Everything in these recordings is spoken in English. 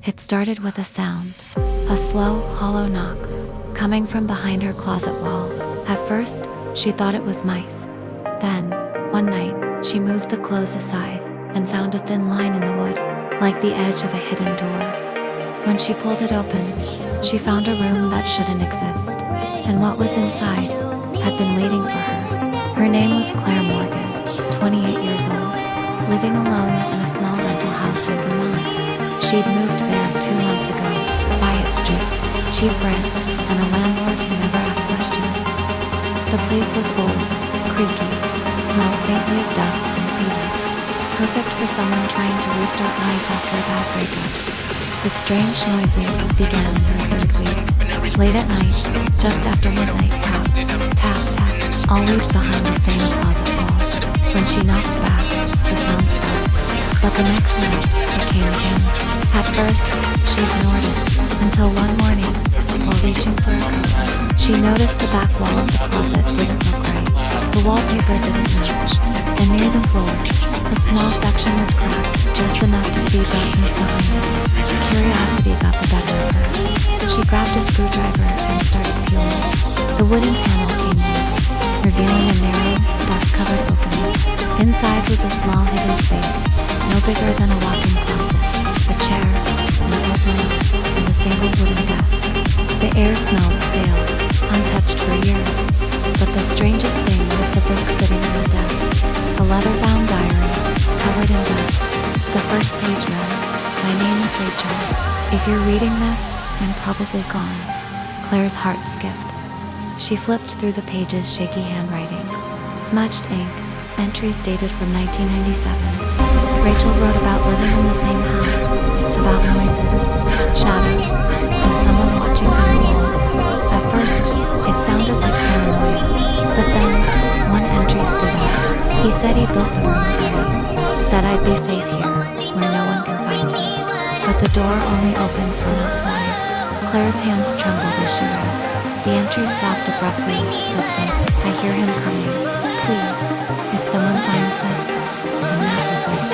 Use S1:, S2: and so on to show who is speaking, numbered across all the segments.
S1: It started with a sound, a slow, hollow knock, coming from behind her closet wall. At first, she thought it was mice. Then, one night, she moved the clothes aside and found a thin line in the wood, like the edge of a hidden door. When she pulled it open, she found a room that shouldn't exist, and what was inside had been waiting for her. Her name was Claire Morgan, 28 years old, living alone in a small rental house in Vermont. She'd moved there 2 months ago, quiet street, cheap rent, and a landlord who never asked questions. The place was old, creaky, smelled faintly of dust and cedar, perfect for someone trying to restart life after a bad breakup. The strange noises began in her third week. Late at night, just after midnight, tap, tap, tap, always behind the same closet wall. When she knocked back, the sound stopped. But the next night, it came again. At first, she ignored it, until one morning, while reaching for a coat, she noticed the back wall of the closet didn't look right. The wallpaper didn't match, and near the floor, a small section was cracked, just enough to see darkness behind it. Curiosity got the better of her. She grabbed a screwdriver and started peeling. The wooden panel came loose, revealing a narrow, dust-covered opening. Inside was a small hidden space, no bigger than a walk-in closet, a chair, an opening, and a single wooden desk. The air smelled stale, untouched for years, but the strangest thing was the book sitting on the desk, a leather-bound diary, covered in dust. The first page read, "My name is Rachel. If you're reading this, I'm probably gone." Claire's heart skipped. She flipped through the pages' shaky handwriting. Smudged ink, entries dated from 1997. Rachel wrote about living in the same house, about noises, shadows, and someone watching from the walls. At first, it sounded like paranoia, but then one entry stood out. He said he built the room for me, said I'd be safe here, where no one can find me. But the door only opens from outside. Claire's hands trembled as she read. The entry stopped abruptly, but said, "I hear him coming. Please, if someone finds this," and that was it.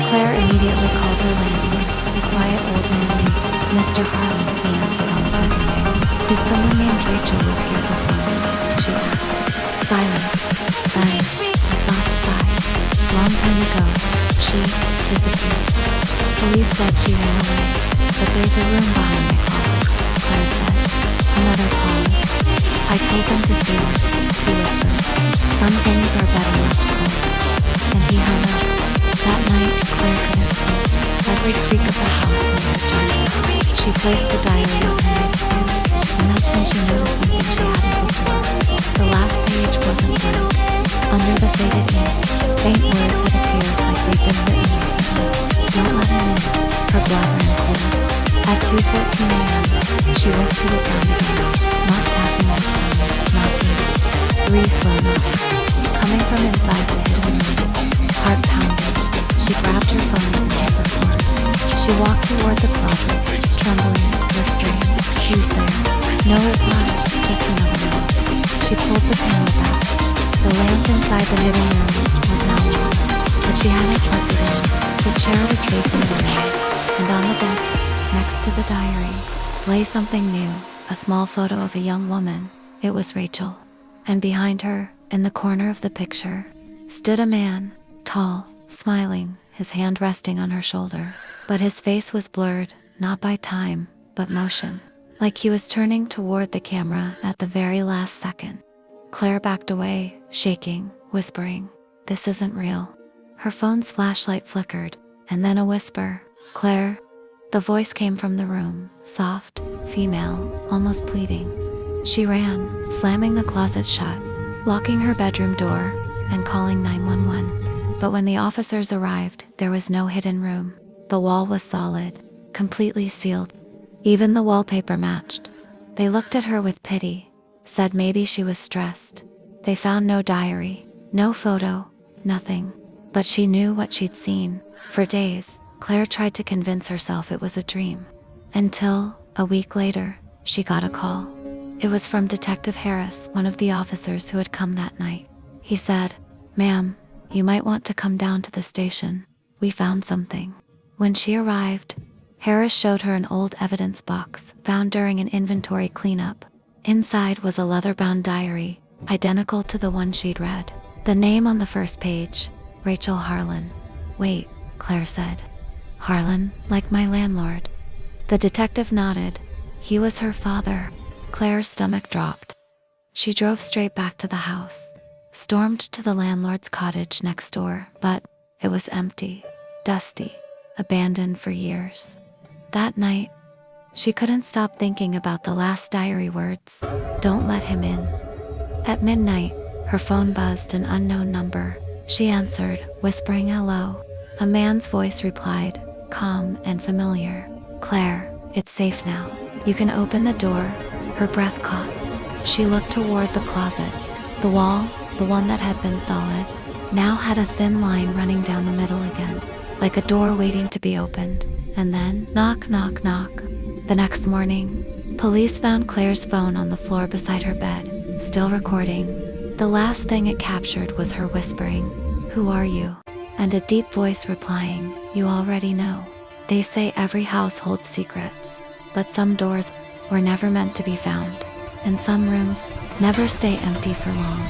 S1: Claire immediately called her landlord, a quiet old man named Mr. Harlan. He answered on the second day. "Did someone named Rachel live here before?" she asked. Silence. Then, a soft sigh. "Long time ago, she disappeared. Police said she ran away, but there's a room behind my closet," Claire said. Another pause. "I told them to see her," he whispered. "Some things are better left closed." And he hung up. That night, Claire couldn't sleep. Every creak of the house made her tremble. She placed the diary on her nightstand, and that's when she noticed something she hadn't before. The last page wasn't blank. Under the faded ink, faint words had appeared like they'd been written recently. "Don't let him in." Her blood ran cold. At 2:14 a.m., she woke to the sound again. Not tapping this time, knocking. 3 slow knocks, coming from inside the hidden room. Heart pounding. She grabbed her phone and hit record. She walked toward the closet, trembling, whispering, "Who's there?" No reply, just another knock. She pulled the panel back. The lamp inside the hidden room was now on, but she hadn't plugged it in. The chair was facing away, and on the desk, next to the diary, lay something new, a small photo of a young woman. It was Rachel. And behind her, in the corner of the picture, stood a man, tall, smiling, his hand resting on her shoulder. But his face was blurred, not by time, but motion, like he was turning toward the camera at the very last second. Claire backed away, shaking, whispering, "This isn't real." Her phone's flashlight flickered, and then a whisper, "Claire." The voice came from the room, soft, female, almost pleading. She ran, slamming the closet shut, locking her bedroom door, and calling 911. But when the officers arrived, there was no hidden room. The wall was solid, completely sealed. Even the wallpaper matched. They looked at her with pity, said maybe she was stressed. They found no diary, no photo, nothing. But she knew what she'd seen. For days, Claire tried to convince herself it was a dream. Until, a week later, she got a call. It was from Detective Harris, one of the officers who had come that night. He said, "Ma'am, you might want to come down to the station. We found something." When she arrived, Harris showed her an old evidence box found during an inventory cleanup. Inside was a leather-bound diary, identical to the one she'd read. The name on the first page, Rachel Harlan. Wait, Claire said. Harlan, like my landlord. The detective nodded. He was her father. Claire's stomach dropped. She drove straight back to the house, stormed to the landlord's cottage next door, but it was empty, dusty, abandoned for years. That night, she couldn't stop thinking about the last diary words, "Don't let him in." At midnight, her phone buzzed an unknown number. She answered, whispering hello. A man's voice replied, calm and familiar. "Claire, it's safe now. You can open the door." Her breath caught. She looked toward the closet. The wall, the one that had been solid, now had a thin line running down the middle again, like a door waiting to be opened. And then, knock, knock, knock. The next morning, police found Claire's phone on the floor beside her bed, still recording. The last thing it captured was her whispering, "Who are you?" And a deep voice replying, "You already know." They say every house holds secrets, but some doors were never meant to be found, and some rooms never stay empty for long.